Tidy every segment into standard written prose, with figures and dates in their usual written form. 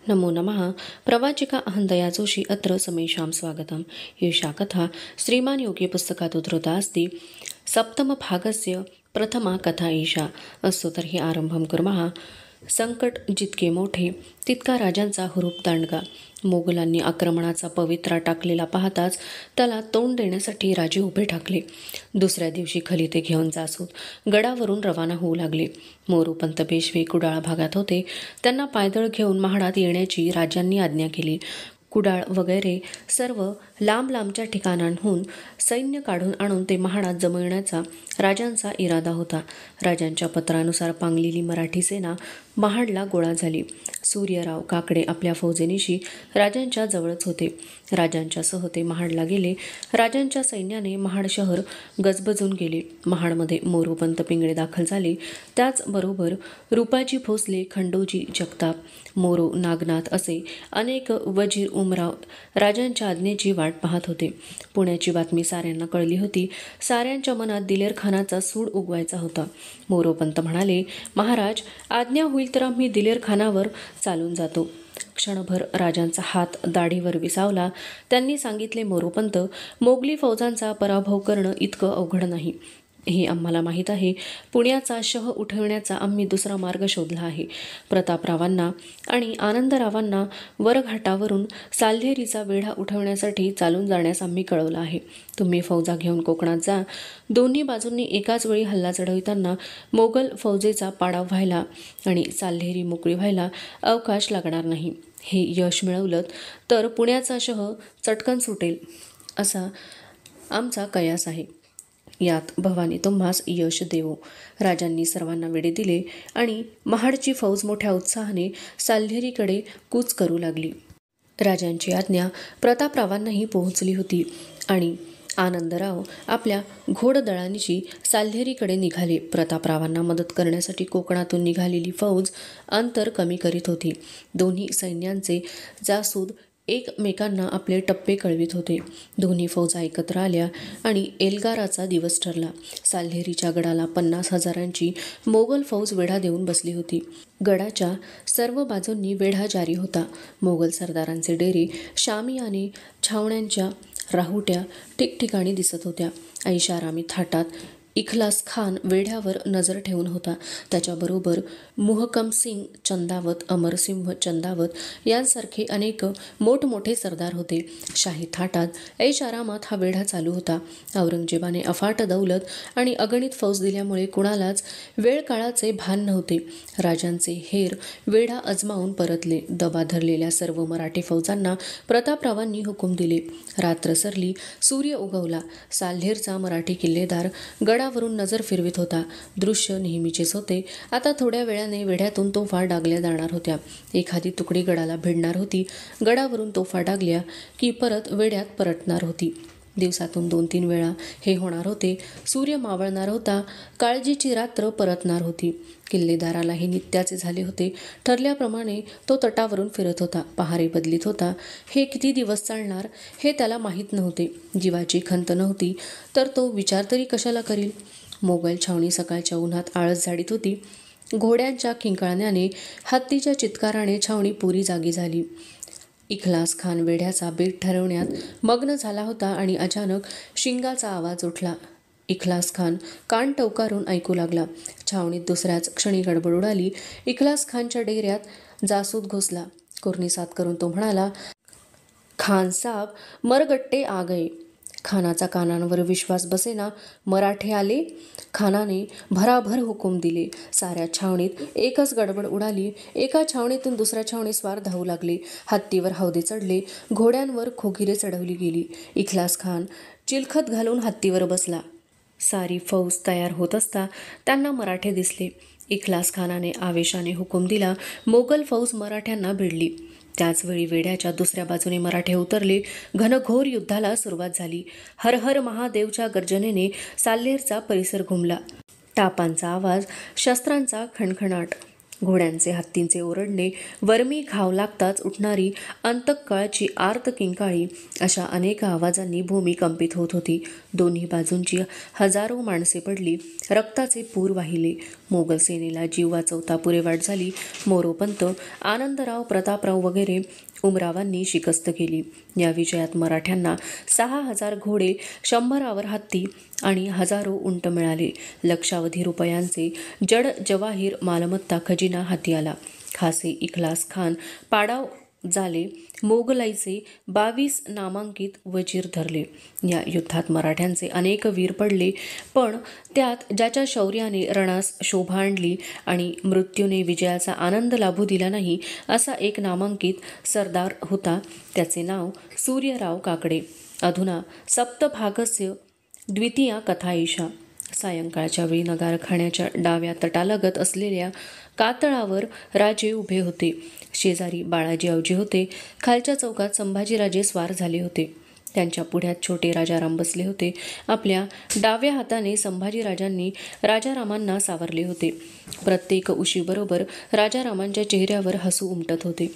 नमो नमः। प्रवाचिका अहंदया जोशी अत्र समेषां स्वागतम्। एषा कथा श्रीमान योगी पुस्तकात् उद्धृता अस्ति। सप्तमभागस्य प्रथमा कथा एषा। अस्तु तर्हि आरंभं कुर्मः। संकट जितके मोठे तितका राजांचा हुरूप दांडगा। मोगलांनी आक्रमणाचा पवित्रा टाकलेला पाहताच त्याला तोंड देण्यासाठी राजे उभे ठाकले. दुसऱ्या दिवशी खलिते घेऊन जासूद गडावरून रवाना होऊ लागले. मोरोपंत पेशवे कुडाळ भागात होते. त्यांना पायदळ घेऊन महाडात येण्याची राजांनी आज्ञा केली. कुडाळ वगैरे सर्व लांब लांबच्या ठिकाणांहून सैन्य काढून आणून ते महाडात जमविण्याचा राजांचा इरादा होता. राजांच्या पत्रानुसार पांगलेली मराठी सेना महाडला गोळा झाली. सूर्यराव काकडे आपल्या फौजेनिशी राजांच्या जवळच होते. राजांच्या सह ते महाडला गेले. राजांच्या सैन्याने महाड शहर गजबजून गेले. महाडमध्ये मोरोपंत पिंगळे दाखल झाले. त्याचबरोबर रूपाजी भोसले, खंडोजी जगताप, मोरो नागनाथ असे अनेक वजीर उमराव राजांच्या आज्ञेची वाट पाहत होते. पुण्याची बातमी साऱ्यांना कळली होती. साऱ्यांच्या मनात दिलेर खानाचा सूड उगवायचा होता. मोरोपंत म्हणाले, महाराज, आज्ञा होईल तर आम्ही दिलेर खानावर चालून जातो. क्षणभर राजांचा हात दाढीवर विसावला. त्यांनी सांगितले, मोरोपंत, मोगली फौजांचा पराभव करणं इतकं अवघड नाही. हे आम्हाला माहीत आहे. पुण्याचा शह उठवण्याचा आम्ही दुसरा मार्ग शोधला आहे. प्रतापरावांना आणि आनंदरावांना वरघाटावरून साल्हेरीचा वेढा उठवण्यासाठी चालून जाण्यास आम्ही कळवलं आहे. तुम्ही फौजा घेऊन कोकणात जा. दोन्ही बाजूंनी एकाच वेळी हल्ला चढविताना मोगल फौजेचा पाडाव व्हायला आणि साल्हेरी मोकळी व्हायला अवकाश लागणार नाही. हे यश मिळवलं तर पुण्याचा शह चटकन सुटेल असा आमचा कयास आहे. यात भवानी तुम्हास यश देवो. राजांनी सर्वांना वेढे दिले आणि महाडची फौज मोठ्या उत्साहाने साल्हेरीकडे कूच करू लागली. राजांची आज्ञा प्रतापरावांनाही पोहोचली होती आणि आनंदराव आपल्या घोडदळांची साल्हेरीकडे निघाले. प्रतापरावांना मदत करण्यासाठी कोकणातून निघालेली फौज अंतर कमी करीत होती. दोन्ही सैन्यांचे जासूद एकमेकांना आपले टप्पे कळवित होते. दोन्ही फौजा एकत्र आल्या आणि एल्गाराचा दिवस ठरला. साल्हेरीच्या गडाला 50,000ची मोगल फौज वेढा देऊन बसली होती. गडाच्या सर्व बाजूंनी वेढा जारी होता. मोगल सरदारांचे डेरे, शामियाने, छावण्यांच्या राहुट्या ठिकठिकाणी दिसत होत्या. ऐशारामी थाटात इखलास खान वेढ्यावर नजर ठेवून होता. त्याच्याबरोबर मुहकम सिंग चंदावत, अमरसिंह चंदावत यांसारखे अनेक मोठमोठे सरदार होते. शाही थाटात ऐशारामात हा वेढा चालू होता. औरंगजेबाने अफाट दौलत आणि अगणित फौज दिल्यामुळे कुणालाच वेळ काळाचे भान नव्हते. राजांचे हेर वेढा अजमावून परतले. दबा धरलेल्या सर्व मराठी फौजांना प्रतापरावांनी हुकूम दिले. रात्र सरली, सूर्य उगवला. साल्हेरचा मराठी किल्लेदार गडावरून नजर फिरवित होता. दृश्य नेहमीचेच होते. आता थोड्या वेळाने वेढ्यातून तोफा डागल्या जाणार होत्या. एखादी तुकडी गडाला भिडणार होती. गडावरून तोफा डागल्या की परत वेढ्यात परतणार होती. दिवसातून 2-3 वेळा हे होणार होते. सूर्य मावळणार होता. काळजीची रात्र परतणार होती. किल्लेदाराला हे नित्याचे झाले होते. ठरल्याप्रमाणे तो तटावरून फिरत होता. पहारे बदलीत होता. हे किती दिवस चालणार हे त्याला माहीत नव्हते. जीवाची खंत नव्हती तर तो विचार तरी कशाला करील. मोगल छावणी सकाळच्या उन्हात आळस झाडीत होती. घोड्यांच्या किंकाळण्याने, हत्तीच्या चित्काराने छावणी पुरी जागी झाली. इखलास खान वेढ्याचा बेट ठरवण्यात मग्न झाला होता आणि अचानक शिंगाचा आवाज उठला. इखलास खान कान टवकारून ऐकू लागला. छावणीत दुसऱ्याच क्षणी गडबड उडाली. इखलास खानच्या डेऱ्यात जासूद घुसला. कुर्निसात करून तो म्हणाला, खान साब, मरगट्टे आ गए. खानाचा कानांवर विश्वास बसेना. मराठे आले. खानाने भराभर हुकूम दिले. साऱ्या छावणीत एकच गडबड उडाली. एका छावणीतून दुसऱ्या छावणी स्वार धावू लागले. हत्तीवर हौदे चढले. घोड्यांवर खोगिरे चढवली गेली. इखलास खान चिलखत घालून हत्तीवर बसला. सारी फौज तयार होत असता त्यांना मराठे दिसले. इखलास खानाने आवेशाने हुकूम दिला. मोगल फौज मराठ्यांना भिडली. त्याचवेळी वेढ्याच्या दुसऱ्या बाजूने मराठे उतरले. घनघोर युद्धाला सुरुवात झाली. हर हर महादेवच्या गर्जनेने साल्हेरचा परिसर घुमला. टापांचा आवाज, शस्त्रांचा खणखणाट, घोड्यांचे हत्तींचे ओरडणे, वर्मी घाव लागताच उठणारी अंतकाळची आर्त किंकाळी अशा अनेक आवाजांनी भूमी कंपित होत होती. दोन्ही बाजूंची हजारो माणसे पडली. रक्ताचे पूर वाहिले. मोगल सेनेला जीव वाचवता पुरेवाट झाली. मोरोपंत, आनंदराव, प्रतापराव वगैरे उमरावांनी शिकस्त केली. या विजयात मराठ्यांना 6,000 घोडे, 100वर हत्ती आणि हजारो उंट मिळाले. लक्षावधी रुपयांचे जड जवाहीर मालमत्ता खजिना हाती आला. खासे इखलास खान पाडाव झाले. मोगलाईचे 22 नामांकित वजीर धरले. या युद्धात मराठ्यांचे अनेक वीर पडले, पण त्यात ज्याच्या शौर्याने रणास शोभा आणली आणि मृत्यूने विजयाचा आनंद लाभू दिला नाही असा एक नामांकित सरदार होता. त्याचे नाव सूर्यराव काकडे. अधुना सप्तभागस्य द्वितीया कथा एषा. सायंकाळच्या वेळी नगारखान्याच्या डाव्या तटालगत असलेल्या कातळावर राजे उभे होते. शेजारी बाळाजी अवजी होते. खालच्या चौकात संभाजीराजे स्वार झाले होते. त्यांच्या पुढ्यात छोटे राजाराम बसले होते. आपल्या डाव्या हाताने संभाजीराजांनी राजारामांना सावरले होते. प्रत्येक उशीबरोबर राजारामांच्या चेहऱ्यावर हसू उमटत होते.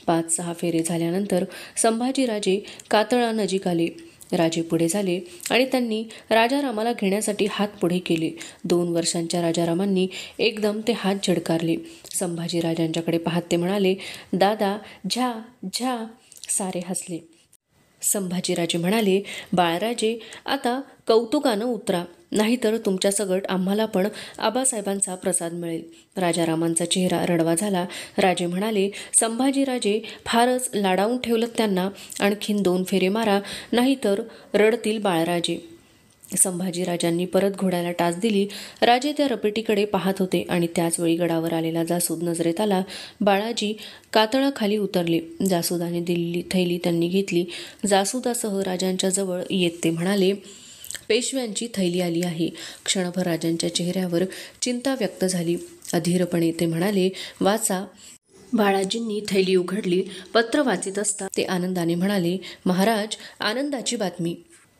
5-6 फेरे झाल्यानंतर संभाजीराजे कातळानजीक आले. राजे पुढे झाले आणि त्यांनी राजारामाला घेण्यासाठी हात पुढे केले. 2 वर्षांच्या राजारामांनी एकदम ते हात झडकारले. संभाजीराजांच्याकडे पाहत ते म्हणाले, दादा झा झा. सारे हसले. संभाजीराजे म्हणाले, बाळराजे, आता कौतुकानं उतरा, नाहीतर तुमच्या सकट आम्हाला पण आबासाहेबांचा प्रसाद मिळेल. राजारामांचा चेहरा रडवा झाला. राजे म्हणाले, संभाजीराजे, फारच लाडावून ठेवलं त्यांना. आणखीन 2 फेरे मारा, नाहीतर रडतील बाळराजे. संभाजीराजांनी परत घोड्याला टाच दिली. राजे त्या रपेटीकडे पाहत होते आणि त्याचवेळी गडावर आलेला जासूद नजरेत आला. बाळाजी कातळाखाली उतरले. जासुदाने दिलेली थैली त्यांनी घेतली. जासुदासह राजांच्या जवळ येत ते म्हणाले, पेशव्यांची थैली आली आहे. क्षणभर राजांच्या चेहऱ्यावर चिंता व्यक्त झाली. अधीरपणे ते म्हणाले, वाचा. बाळाजींनी थैली उघडली. पत्र वाचित असता ते आनंदाने म्हणाले, महाराज, आनंदाची बातमी.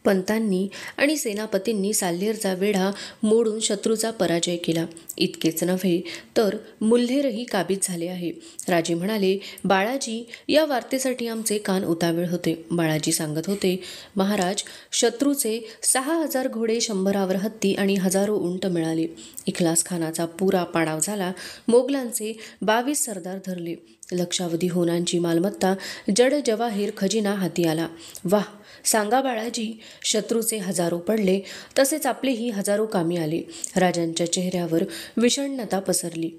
पंतांनी आणि सेनापतींनी साल्हेरचा वेढा मोडून शत्रूचा पराजय केला. इतकेच नव्हे तर मुल्हेरही काबीज झाले आहे. राजे म्हणाले, बाळाजी, या वार्तेसाठी आमचे कान उतावीळ होते. बाळाजी सांगत होते, महाराज, शत्रूचे 6,000 घोडे, 100वर हत्ती आणि हजारो उंट मिळाले. इखलास खानाचा पुरा पाडाव झाला. मोगलांचे 22 सरदार धरले. लक्षावधी होनांची मालमत्ता, जड जवाहीर खजिना हाती आला. वाह, सांगा बाळाजी, शत्रूचे हजारो पडले, तसेच आपलेही हजारो कामी आले. राजांच्या चेहऱ्यावर विषण्णता पसरली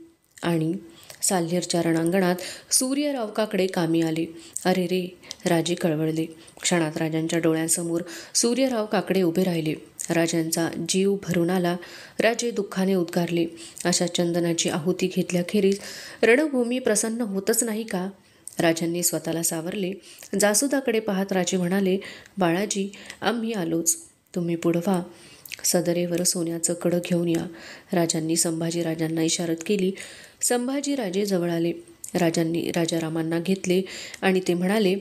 आणि साल्हेरच्या रणांगणात सूर्यराव काकडे कामी आले. अरे रे, राजे कळवळले. क्षणात राजांच्या डोळ्यांसमोर सूर्यराव काकडे उभे राहिले. राजांचा जीव भरून आला. राजे दुःखाने उद्गारले, अशा चंदनाची आहुती घेतल्याखेरीज रणभूमी प्रसन्न होतच नाही का? राजांनी स्वतःला सावरले. जासुदाकडे पाहत राजे म्हणाले, बाळाजी, आम्ही आलोच, तुम्ही पुढं व्हा. सदरेवर सोन्याचं कडं घेऊन या. राजांनी संभाजीराजांना इशारत केली. संभाजीराजे जवळ आले. राजांनी राजारामांना घेतले आणि ते म्हणाले,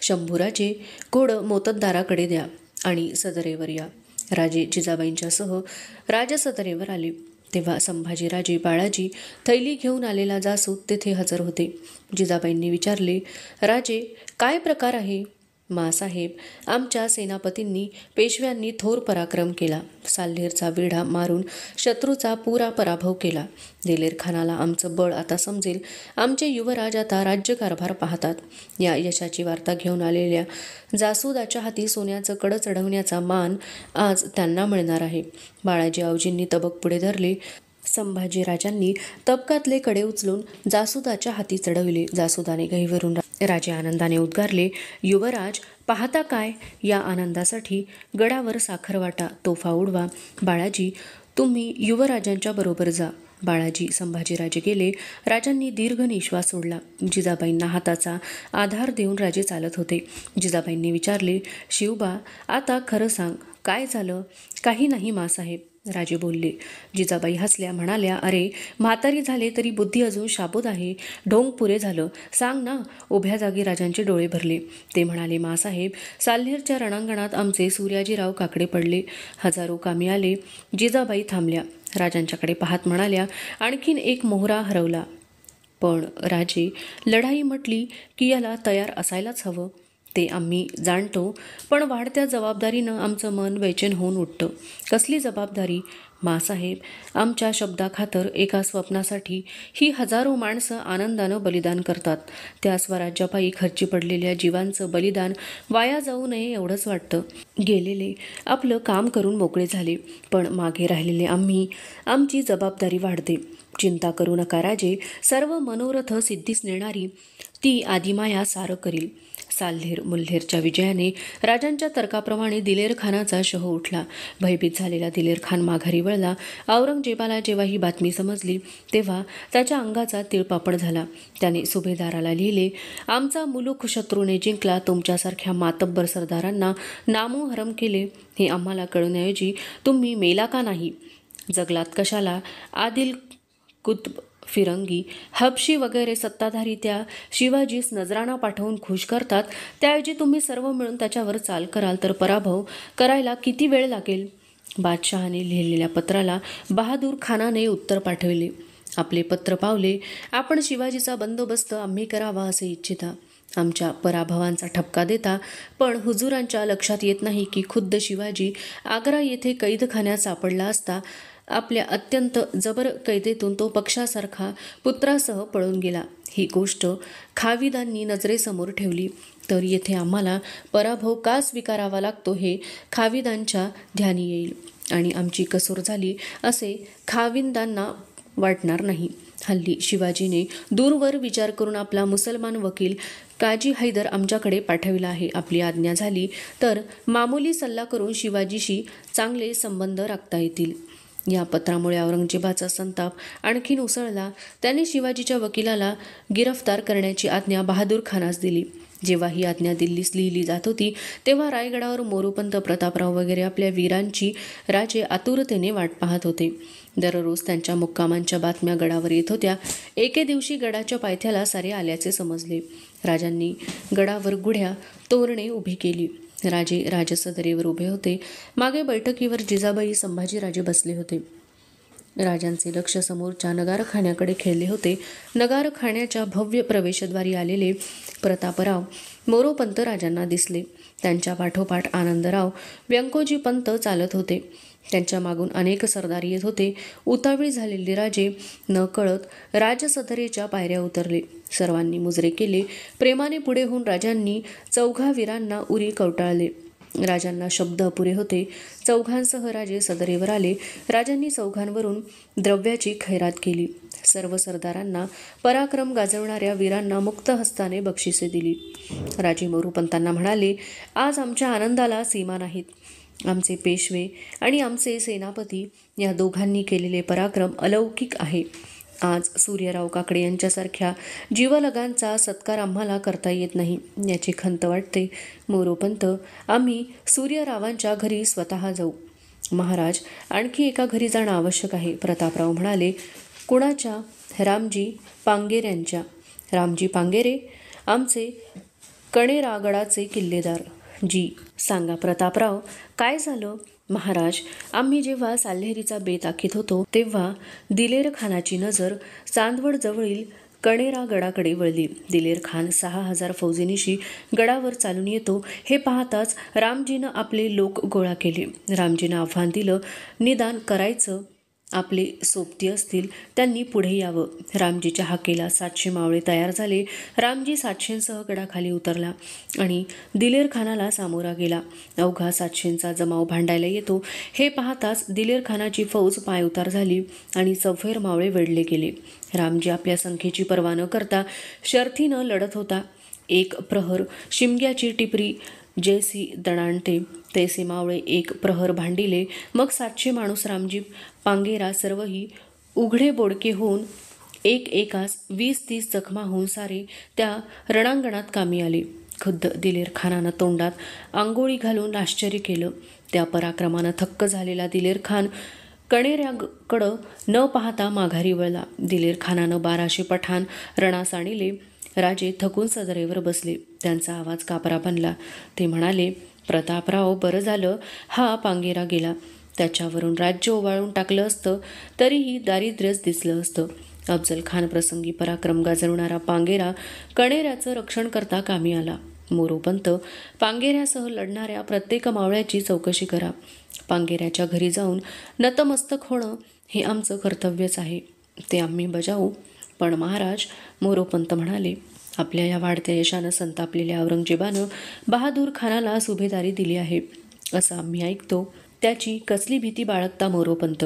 शंभूराजे, घोडं मोत्तद्दाराकडे द्या आणि सदरेवर या. राजे जिजाबाईंच्यासह राजसदरेवर आले. तेव्हा संभाजीराजे, बाळाजी, थैली घेऊन आलेला जासूद तेथे हजर होते. जिजाबाईंनी विचारले, राजे, काय प्रकार आहे? मासाहेब, आमच्या सेनापतींनी, पेशव्यांनी थोर पराक्रम केला. साल्हेरचा वेढा मारून शत्रूचा पुरा पराभव केला. दिलेर खानाला आमचं बळ आता समजेल. आमचे युवराज आता राज्यकारभार पाहतात. या यशाची वार्ता घेऊन आलेल्या जासुदाच्या हाती सोन्याचं कडं चढवण्याचा मान आज त्यांना मिळणार आहे. बाळाजी आवजींनी तबक पुढे धरले. संभाजीराजांनी तबकातले कडे उचलून जासुदाच्या हाती चढविले. जासुदाने गहिवरून राजे आनंदाने उद्गारले, युवराज, पाहता काय? या आनंदासाठी गडावर साखर वाटा, तोफा उडवा. बाळाजी, तुम्ही युवराजांच्या बरोबर जा. बाळाजी, संभाजीराजे गेले. राजांनी दीर्घ निश्वास सोडला. जिजाबाईंना हाताचा आधार देऊन राजे चालत होते. जिजाबाईंनी विचारले, शिवबा, आता खरं सांग, काय झालं? काही नाही मासाहेब, राजे बोलले. जिजाबाई हसल्या, म्हणाल्या, अरे, म्हातारी झाले तरी बुद्धी अजून शाबूत आहे. ढोंग पुरे झालं, सांग ना. उभ्या जागी राजांचे डोळे भरले. ते म्हणाले, मासाहेब, साल्हेरच्या रणांगणात आमचे सूर्याजीराव काकडे पडले. हजारो कामी आले. जिजाबाई थांबल्या. राजांच्याकडे पाहत म्हणाल्या, आणखीन एक मोहरा हरवला. पण राजे, लढाई म्हटली की याला तयार असायलाच हवं. ते आम्ही जाणतो, पण वाढत्या जबाबदारीनं आमचं मन बेचैन होऊन उठतं. कसली जबाबदारी? मासाहेब, आमच्या शब्दाखातर एका स्वप्नासाठी ही हजारो माणसं आनंदानं बलिदान करतात. त्या स्वराज्यापायी खर्ची पडलेल्या जीवांचं बलिदान वाया जाऊ नये एवढंच वाटतं. गेलेले आपलं काम करून मोकळे झाले, पण मागे राहिलेले आमची जबाबदारी वाढते. चिंता करू नका राजे, सर्व मनोरथ सिद्धीस नेणारी ती आदिमाया सारं करील. साल्हेर मुल्हेरच्या विजयाने राजांच्या तर्काप्रमाणे दिलेर खानाचा शह उठला. भयभीत झालेला दिलेर खान माघारी वळला. औरंगजेबाला जेव्हा ही बातमी समजली तेव्हा त्याच्या अंगाचा तिळपापड झाला. त्याने सुभेदाराला लिहिले, आमचा मुलूक शत्रूने जिंकला, तुमच्यासारख्या मातब्बर सरदारांना नामोहरम केले हे आम्हाला कळण्याऐवजी तुम्ही मेला का नाही? जगलात कशाला? आदिल कुतब, फिरंगी, हबशी वगैरे सत्ताधारी त्या शिवाजीस नजराणा पाठवून खुश करतात. त्याऐवजी तुम्ही सर्व मिळून त्याच्यावर चाल कराल तर पराभव करायला किती वेळ लागेल? बादशहाने लिहिलेल्या पत्राला बहादूर खानाने उत्तर पाठविले. आपले पत्र पावले. आपण शिवाजीचा बंदोबस्त आम्ही करावा असे इच्छिता. आमच्या पराभवांचा ठपका देता, पण हुजूरांच्या लक्षात येत नाही की खुद्द शिवाजी आग्रा येथे कैदखान्यात सापडला असता आपल्या अत्यंत जबर कैदेतून तो पक्षासारखा पुत्रासह पळून गेला. ही गोष्ट खाविदांनी नजरेसमोर ठेवली तर येथे आम्हाला पराभव का स्वीकारावा लागतो हे खाविदांच्या ध्यानी येईल आणि आमची कसूर झाली असे खाविंदांना वाटणार नाही. हल्ली शिवाजीने दूरवर विचार करून आपला मुसलमान वकील काजी हैदर आमच्याकडे पाठविला आहे. आपली आज्ञा झाली तर मामूली सल्ला करून शिवाजीशी चांगले संबंध राखता येतील. या पत्रामुळे औरंगजेबाचा संताप आणखीन उसळला. त्याने शिवाजीच्या वकिलाला गिरफ्तार करण्याची आज्ञा बहादूर खानास दिली. जेव्हा ही आज्ञा दिल्लीस लिहिली जात होती तेव्हा रायगडावर मोरोपंत, प्रतापराव वगैरे आपल्या वीरांची राजे आतुरतेने वाट पाहत होते. दररोज त्यांच्या मुक्कामांच्या बातम्या गडावर येत होत्या. एके दिवशी गडाच्या पायथ्याला सारे आल्याचे समजले. राजांनी गडावर गुढ्या तोरणे उभी केली. राजे राजसदरेवर उभे होते. मागे बैठकीवर जिजाबाई, संभाजीराजे बसले होते. राजांचे लक्ष समोरच्या नगारखान्याकडे खेळले होते. नगारखान्याच्या भव्य प्रवेशद्वारी आलेले प्रतापराव मोरोपंत राजांना दिसले. त्यांच्या पाठोपाठ आनंदराव, व्यंकोजी पंत चालत होते. त्यांच्या मागून अनेक सरदार येत होते. उतावीळ झालेले राजे नकळत राजसदरेच्या पायऱ्या उतरले. सर्वांनी मुजरे केले. प्रेमाने पुढे होऊन राजांनी चौघा वीरांना उरी कवटाळले. राजांना शब्द अपुरे होते. चौघांसह राजे सदरेवर आले. राजांनी चौघांवरून द्रव्याची खैरात केली. सर्व सरदारांना, पराक्रम गाजवणाऱ्या वीरांना मुक्त हस्ताने बक्षिसे दिली. राजे मोरोपंतांना म्हणाले, आज आमच्या आनंदाला सीमा नाहीत. आमचे पेशवे आणि आमचे सेनापती या दोघांनी केलेले पराक्रम अलौकिक आहे. आज सूर्यराव काकडे यांच्यासारख्या जीवलगांचा सत्कार आम्हाला करता येत नाही, याची खंत वाटते. मोरोपंत, आम्ही सूर्यरावांच्या घरी स्वतः जाऊ. महाराज, आणखी एका घरी जाणं आवश्यक आहे. प्रतापराव म्हणाले, कुणाच्या? रामजी पांगेऱ्यांच्या. रामजी पांगेरे? आमचे कणेरागडाचे किल्लेदार. जी. सांगा प्रतापराव, काय झालं? महाराज, आम्ही जेव्हा साल्हेरीचा बेत आखीत होतो तेव्हा दिलेर खानाची नजर चांदवड जवळील कणेरा गडाकडे वळली. दिलेर खान 6000 फौजेनिशी गडावर चालून येतो हे पाहताच रामजीनं आपले लोक गोळा केले. रामजीनं आव्हान दिलं, निदान करायचं आपले सोबती असतील त्यांनी पुढे यावं. रामजीच्या हाकेला 700 मावळे तयार झाले. रामजी 700सह गडाखाली उतरला आणि दिलेर खानाला सामोरा गेला. अवघा 700चा जमाव भांडायला येतो हे पाहताच दिलेर खानाची फौज पायउतार झाली आणि चौफेर मावळे वेढले गेले. रामजी आपल्या संख्येची पर्वा न करता शर्थीनं लढत होता. एक प्रहर शिमग्याची टिपरी जैसी दणाणते तैसे मावळे एक प्रहर भांडिले. मग 700 माणूस रामजी पांगेरा सर्वही उघडे बोडके होऊन एक एकास 20-30 जखमा होऊन सारे त्या रणांगणात कामी आले. खुद्द दिलेर खानानं तोंडात आंघोळी घालून आश्चर्य केलं. त्या पराक्रमानं थक्क झालेला दिलेर खान कणेऱ्याकडं न पाहता माघारी वळला. दिलेर खानानं 1200 पठाण रणास आणले. राजे थकून सदरेवर बसले. त्यांचा आवाज कापरा बनला. ते म्हणाले, प्रतापराव, बरं झालं हा पांगेरा गेला. त्याच्यावरून राज्य ओवाळून टाकलं असतं तरीही दारिद्र्यच दिसलं असतं. अफजल खान प्रसंगी पराक्रम गाजवणारा पांगेरा कणेऱ्याचं रक्षण करता कामी आला. मोरोपंत, पांगेऱ्यासह लढणाऱ्या प्रत्येक मावळ्याची चौकशी करा. पांगेऱ्याच्या घरी जाऊन नतमस्तक होणं हे आमचं कर्तव्यच आहे, ते आम्ही बजावू. पण महाराज, मोरोपंत म्हणाले, आपल्या या वाढत्या यशानं संतापलेल्या औरंगजेबानं बहादूर खानाला सुभेदारी दिली आहे असं आम्ही ऐकतो. त्याची कसली भीती बाळगता मोरोपंत?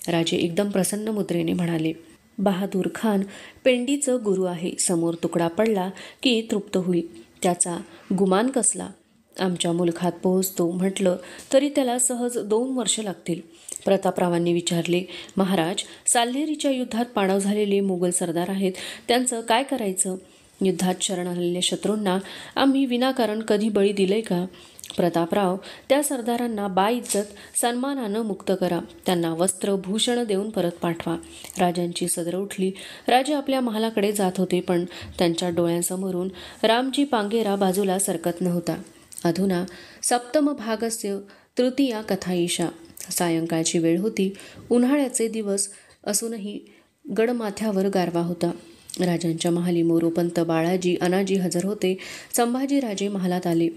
राजे एकदम प्रसन्न मुद्रेने म्हणाले, बहादूर खान पेंडीचं गुरु आहे. समोर तुकडा पडला की तृप्त होईल. त्याचा गुमान कसला? आमच्या मुलखात पोहोचतो म्हटलं तरी त्याला सहज 2 वर्ष लागतील. प्रतापरावांनी विचारले, महाराज, साल्हेरीच्या युद्धात पाडाव झालेले मुघल सरदार आहेत, त्यांचं काय करायचं? युद्धात शरण आलेल्या शत्रूंना आम्ही विनाकारण कधी बळी दिले का? प्रतापराव, त्या सरदारांना बाइज्जत सन्मानानं मुक्त करा. त्यांना वस्त्र भूषण देऊन परत पाठवा. राजांची सदर उठली. राजे आपल्या महालाकडे जात होते, पण त्यांच्या डोळ्यांसमोरून रामजी पांगेरा बाजूला सरकत नव्हता. अधुना सप्तम भागस्य तृतीया कथा ईशा. सायंकाळची वेळ होती. उन्हाळ्याचे दिवस असूनही गडमाथ्यावर गारवा होता. राजांच्या महाली मोरोपंत, बाळाजी, अनाजी हजर होते. संभाजीराजे महालात आले.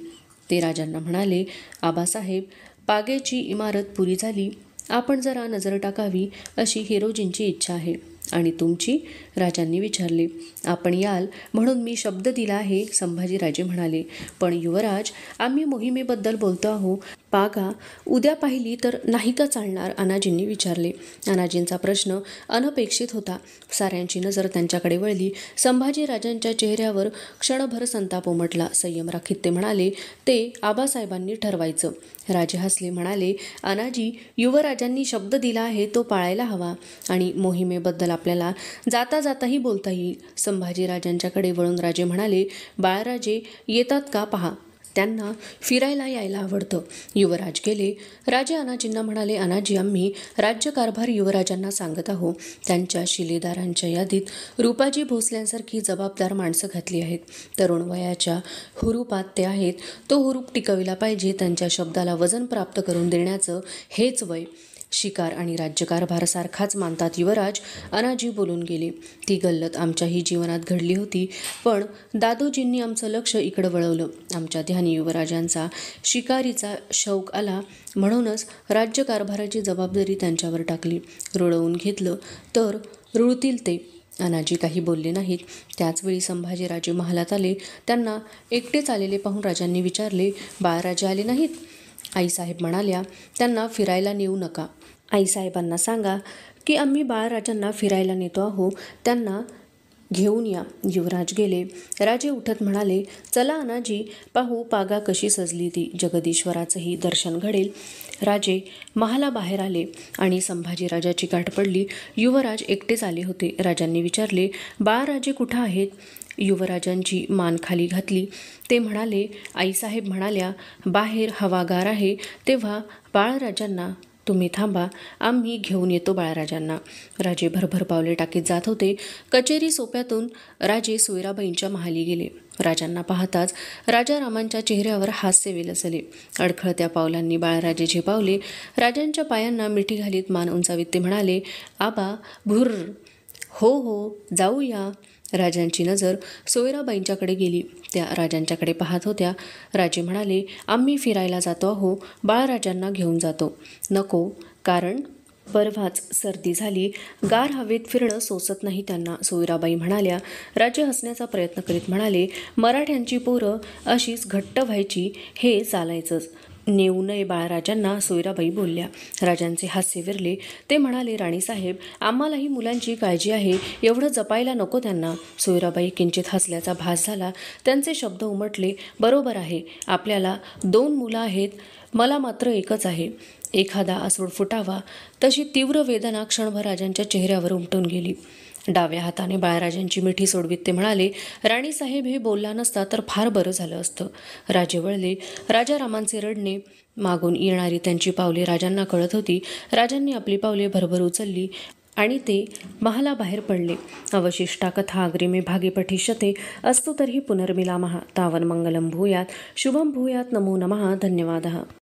ते राजांना म्हणाले, आबासाहेब, पागेची इमारत पुरी झाली. आपण जरा नजर टाकावी अशी हिरोजींची इच्छा आहे. आणि तुमची? राजांनी विचारले. आपण याल म्हणून मी शब्द दिला आहे, संभाजीराजे म्हणाले. पण युवराज, आम्ही मोहिमेबद्दल बोलतो आहो. पागा उद्या पाहिली तर नाही का चालणार? अनाजींनी विचारले. अनाजींचा प्रश्न अनपेक्षित होता. साऱ्यांची नजर त्यांच्याकडे वळली. संभाजीराजांच्या चेहऱ्यावर क्षणभर संताप उमटला. संयम राखीत ते म्हणाले, ते आबासाहेबांनी ठरवायचं. राजे हसले, म्हणाले, अनाजी, युवराजांनी शब्द दिला आहे तो पाळायला हवा. आणि मोहिमेबद्दल आपल्याला जाता जाताही बोलता येईल. संभाजीराजांच्याकडे वळून राजे म्हणाले, बाळराजे येतात का पहा. त्यांना फिरायला यायला आवडतं. युवराज गेले. राजे अनाजींना म्हणाले, अनाजी, आम्ही राज्यकारभार युवराजांना सांगत आहो. त्यांच्या शिलेदारांच्या यादीत रूपाजी भोसल्यांसारखी जबाबदार माणसं घातली आहेत. तरुण वयाच्या हुरूपात ते आहेत. तो हुरूप टिकविला पाहिजे. त्यांच्या शब्दाला वजन प्राप्त करून देण्याचं हेच वय. शिकार आणि राज्यकारभार सारखाच मानतात युवराज. अनाजी बोलून गेले. ती गल्लत आमच्याही जीवनात घडली होती, पण दादोजींनी आमचं लक्ष इकडं वळवलं. आमच्या ध्यानी युवराजांचा शिकारीचा शौक आला, म्हणूनच राज्यकारभाराची जबाबदारी त्यांच्यावर टाकली. रुळवून घेतलं तर रुळतील ते. अनाजी काही बोलले नाहीत. त्याचवेळी संभाजीराजे महालात आले. त्यांना एकटेच आलेले पाहून राजांनी विचारले, बाळराजे आले नाहीत? आईसाहेब म्हणाल्या, त्यांना फिरायला नेऊ नका. आईसाहेबांना सांगा की आम्ही बाळराजांना फिरायला नेतो आहो, त्यांना घेऊन या. युवराज गेले. राजे उठत म्हणाले, चला अनाजी, पाहू पागा कशी सजली ती. जगदीश्वराचंही दर्शन घडेल. राजे महालाबाहेर आले आणि संभाजीराजाची गाठ पडली. युवराज एकटेच आले होते. राजांनी विचारले, बाळराजे कुठं आहेत? युवराजांची मान खाली घातली. ते म्हणाले, आईसाहेब म्हणाल्या, बाहेर हवागार आहे, तेव्हा बाळराजांना तुम्ही थांबा, आम्ही घेऊन येतो बाळराजांना. राजे भरभर पावले टाकीत जात होते. कचेरी सोप्यातून राजे सोयराबाईंच्या महाली गेले. राजांना पाहताच राजारामांच्या चेहऱ्यावर हास्य विलसले. अडखळत्या पावलांनी बाळराजे झेपावले. राजांच्या पायांना मिठी घालीत मान उंचावीत ते म्हणाले, आबा, भुर्र. हो हो, जाऊया. राजांची नजर सोयराबाईंच्याकडे गेली. त्या राजांच्याकडे पाहत होत्या. राजे म्हणाले, आम्ही फिरायला जातो आहो, बाळराजांना घेऊन जातो. नको, कारण परवाच सर्दी झाली. गार हवेत फिरणं सोसत नाही त्यांना. सोयराबाई म्हणाल्या. राजे हसण्याचा प्रयत्न करीत म्हणाले, मराठ्यांची पोरं अशीच घट्ट व्हायची, हे चालायचंच. नेऊ नये बाळराजांना, सोयराबाई बोलल्या. राजांचे हास्य विरले. ते म्हणाले, राणीसाहेब, आम्हालाही मुलांची काळजी आहे, एवढं जपायला नको त्यांना. सोयराबाई किंचित हसल्याचा भास झाला. त्यांचे शब्द उमटले, बरोबर आहे, आपल्याला 2 मुलं आहेत, मला मात्र एकच आहे. एखादा आसूड फुटावा तशी तीव्र वेदना क्षणभर राजांच्या चेहऱ्यावर उमटून गेली. डाव्या हाताने बाळराजांची मिठी सोडवीत ते म्हणाले, राणीसाहेब, हे बोलला नसता तर फार बरं झालं असतं. राजे वळले. राजारामांचे रडणे, मागून येणारी त्यांची पावले राजांना कळत होती. राजांनी आपली पावले भरभर उचलली आणि ते महालाबाहेर पडले. अवशिष्टा कथा अग्रिमे भागे पठिष्यते. अस्तु तर्हि पुनर्मिलामः. तावन् मंगलं भूयात्, शुभं भूयात्. नमो नमः. धन्यवादः.